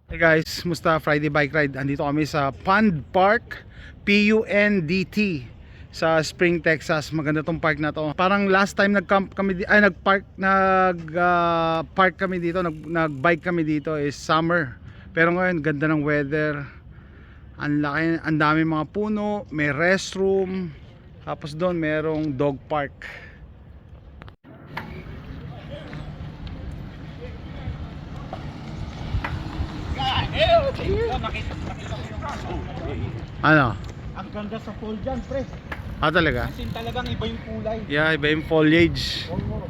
Hey guys, musta Friday bike ride. Andito kami sa Pond Park, PUNDT sa Spring, Texas. Maganda tong park na to. Parang last time nag-camp kami park kami dito, nag-bike kami dito is summer. Pero ngayon ganda ng weather. Ang laki, ang dami mga puno, may restroom. Tapos doon merong dog park. Nakita ko yung kaso. Ano? Ang ganda sa fall dyan, pre. Ah, talaga? Kasi talagang iba yung kulay. Yeah, iba yung foliage. Oo.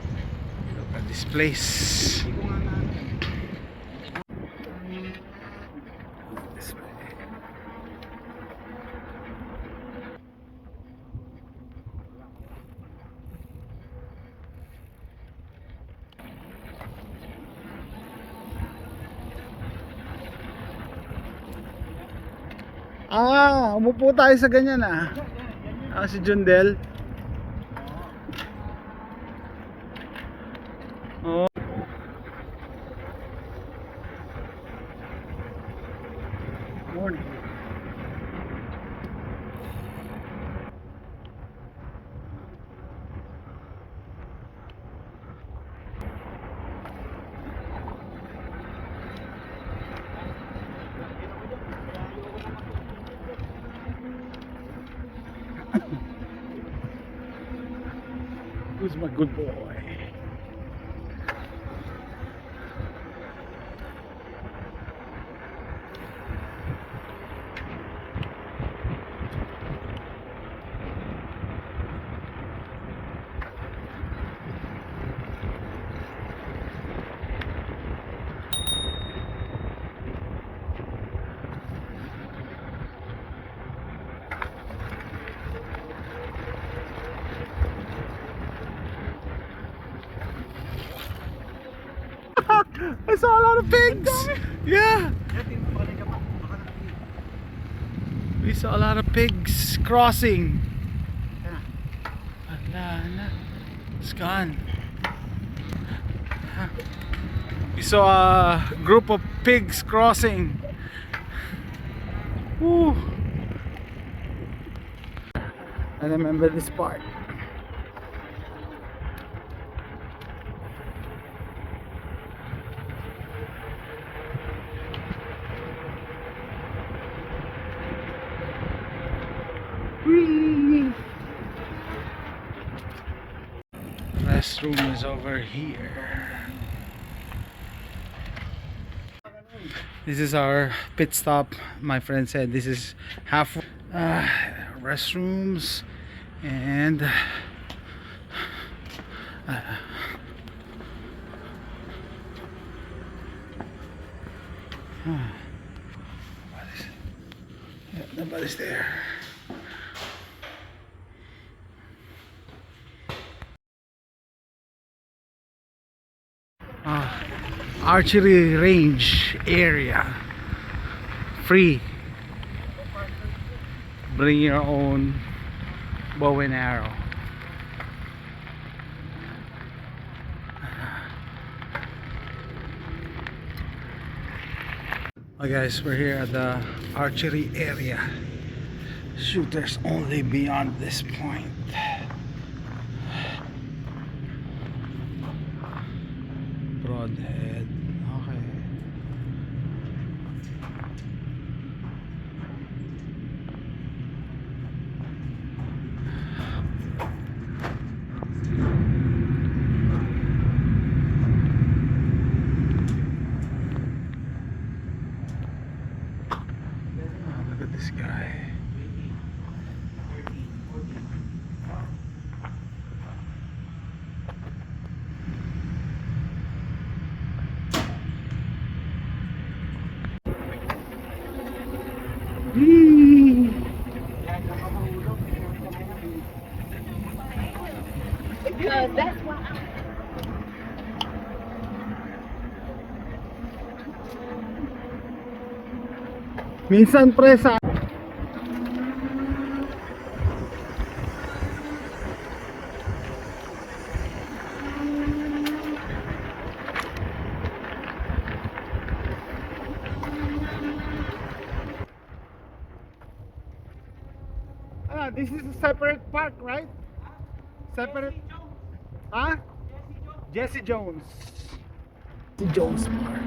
Look at this place. Hindi ko nga na. Ah, umupo tayo sa ganyan ah. Ah, si Jundel. Oh. Morning. Who's my good boy? I saw a lot of pigs. Yeah. We saw a lot of pigs crossing. Ala. It's gone. We saw a group of pigs crossing. Woo. I remember this part. Whee! Restroom is over here. This is our pit stop. My friend said this is half restrooms and nobody's there. Archery range area, free. Bring your own bow and arrow. Okay guys, we're here at the archery area. Shooters only beyond this point. Broadhead. Okay. Oh, look at this guy. That's why Minsan presa. this is a separate park, right? Separate. Huh? Jesse Jones. Jesse Jones Park.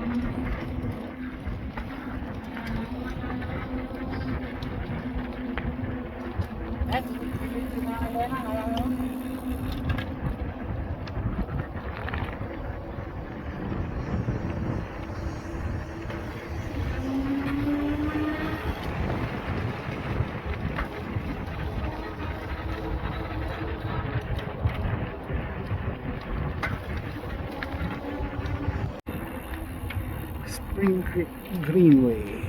Spring Creek Greenway.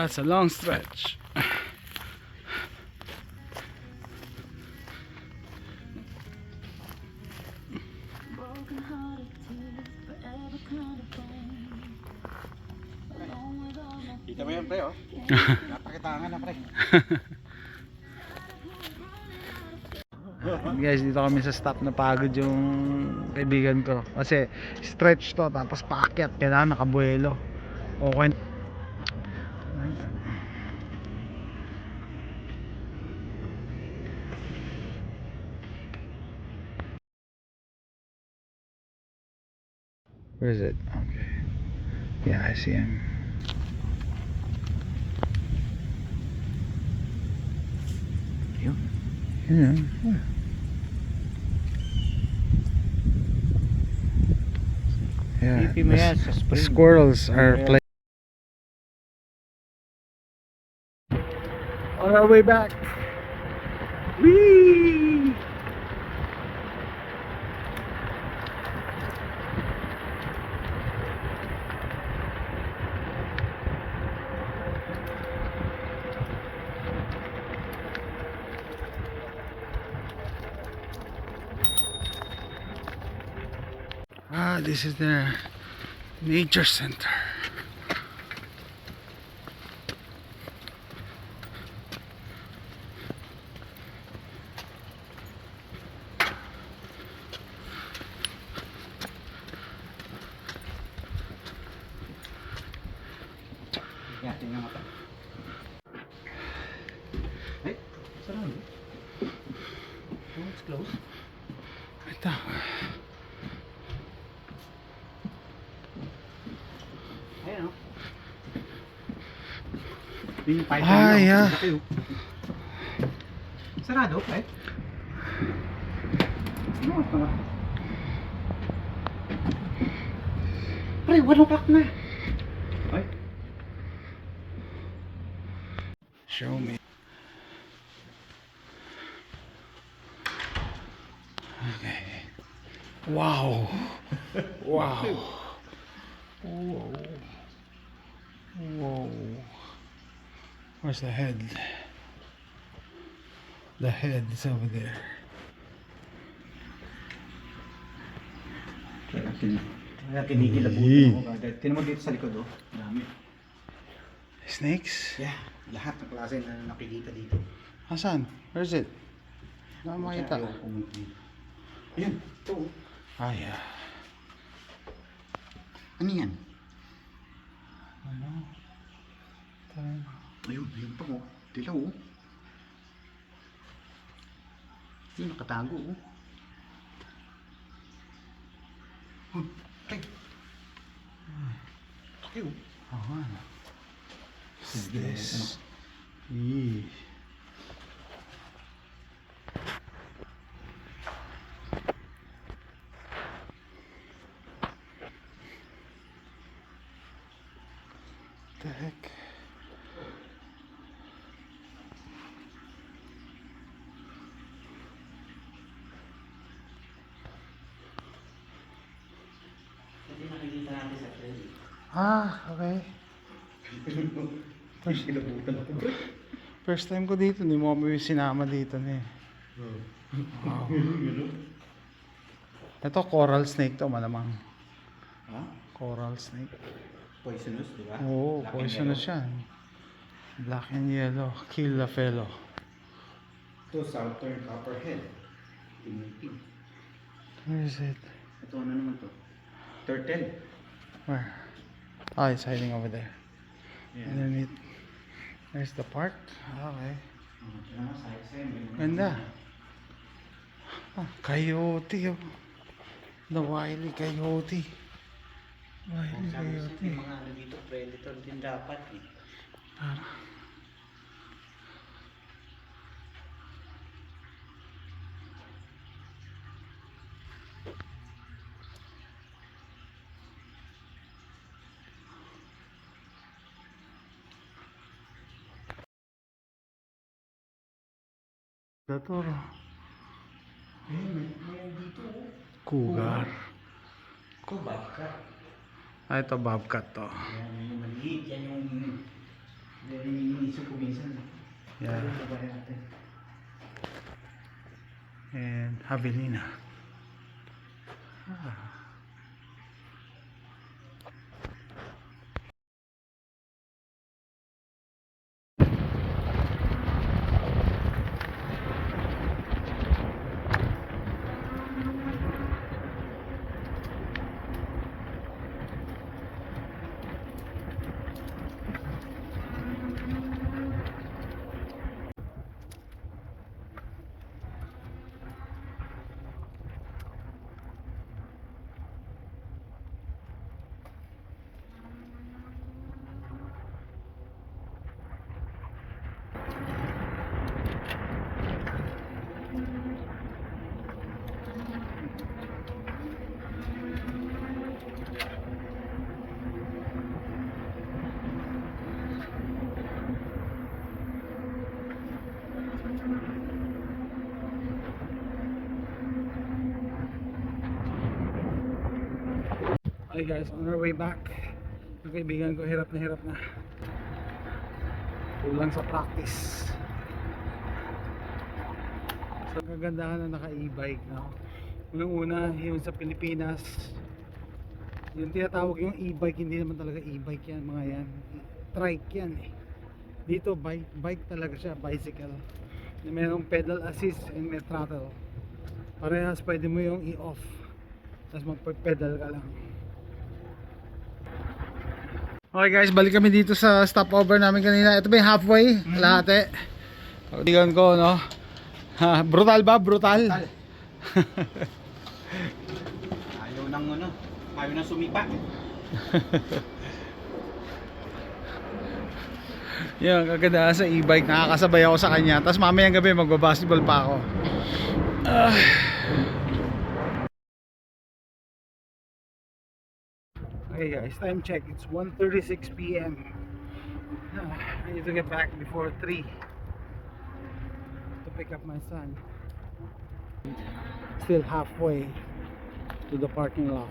That's a long stretch. Kita mo yan, pre, oh. Napakitangan na, pre. Guys, dito kami sa stop, na pagod yung kaibigan ko kasi stretch to tapos paakyat, kailangan nakabuelo. Okay. Where is it? Okay. Yeah, I see him. Yun. Yeah. Yeah. Pipi mo yan sa The spring. squirrels are Yeah. playing. On our way back. Whee! This is the nature center. Yeah, tingnan mo ito. Ay, sarado. Oh, it's close. Ito. Ayan, oh. Yun yung python Ah, na, oh. yeah. Laki, oh. Sarado, pre. Ano ito? Pre, 1 o'clock na. Ay. Show me. Okay. Wow. Wow. Whoa. Whoa. Where's the head? The head is over there. Kaya kinikilabutan ako kagad. Tinan mo dito sa likod, oh. Dami. Snakes? Yeah, lahat ng klase na nakikita dito. Asan? Where is it? Hindi ko makita. Ayan, ito, oh. Ah, yeah. Ano yan? Ano? Ayun, ayun pa, oh. Dilaw, oh. Yun, nakatago, oh. Ay. Laki oh. Oh, ano? What's this? Eee. The heck? Hindi nakikita natin sa trail. Okay. Kilabutan ako bro. First time ko dito, hindi mo kami sinama dito na eh. Wow. Ito, coral snake to, malamang. Ha? Coral snake. Poisonous, di ba? Oo, Black and poisonous yellow. yan. Black and yellow, kill the fellow. Ito, southern copperhead. Tingin. Where is it? Ito, ano naman to? Turtle. Where? Ah, it's hiding over there. Yeah. Underneath. There's the park. Okay. Ito na, sayang. Ganda. Ah, coyote. Oh. The wily coyote. Wily Sabi ko coyote. yung mga ano dito, predator din dapat eh. Para. Dator. May dito oh. Cougar. Ito, bobcat. Ah, ito bobcat to. Yan, yung maliit. Yan yung iniisip ko minsan. Yeah. Ano ba natin? And Javelina. Ah. Okay guys, on our way back. Yung kaibigan ko hirap na. Kulang sa practice. So kagandahan na naka-e-bike, no? Unang-una, yung sa Pilipinas, yung tinatawag yung e-bike, hindi naman talaga e-bike yan, mga yan. Trike yan eh. Dito bike talaga siya, bicycle. Na mayroong pedal assist and may throttle. Parehas pwede mo yung i-off. Tapos magpe-pedal ka lang. Okay guys, balik kami dito sa stopover namin kanina. Ito ba yung halfway? Kalahati. Tingnan ko, no? Ha, brutal ba? Brutal. Ayaw nang sumipa. Yan, kaganda sa e-bike. Nakakasabay ako sa kanya. Tapos mamayang gabi magbabasketball pa ako. Okay guys, time check. It's 1:36 p.m. I need to get back before 3 to pick up my son. Still halfway to the parking lot.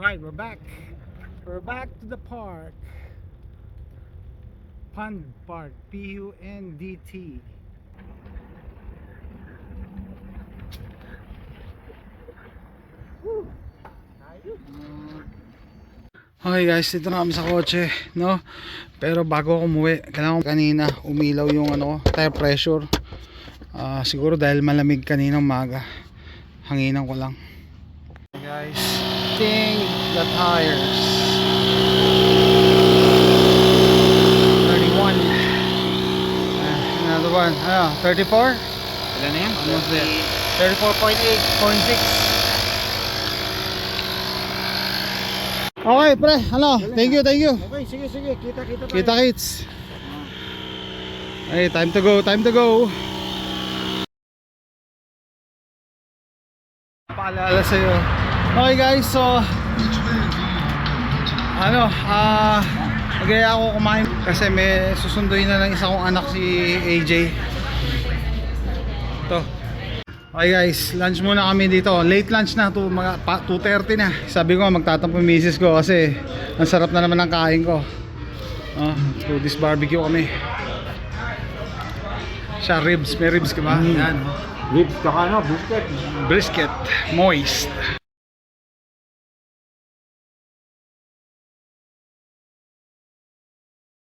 Alright, we're back. We're back to the park. Pund Park. P-U-N-D-T. Okay guys, dito na kami sa kotse, no? Pero bago ako umuwi, kailangan ko kanina umilaw yung tire pressure. Siguro dahil malamig kanina umaga. Hanginan ko lang. Okay guys, ting the tires. 31. Another one. 34? Ilan na yan? Almost there. 34.8.6. Okay, pre, thank you. Okay, sige. Kita tayo. Kita kits. Hey, time to go. Paalala sa'yo. Okay guys, so nagaya ako kumain kasi may susunduin na ng isa kong anak si AJ. Ito. Okay guys, lunch muna kami dito. Late lunch na to, mga 2:30 na. Sabi ko magtatampo misis ko kasi ang sarap na naman ng kain ko. So this barbecue kami. Siya ribs, may ribs ka ba? Yan. Ribs, tsaka brisket. Brisket, moist.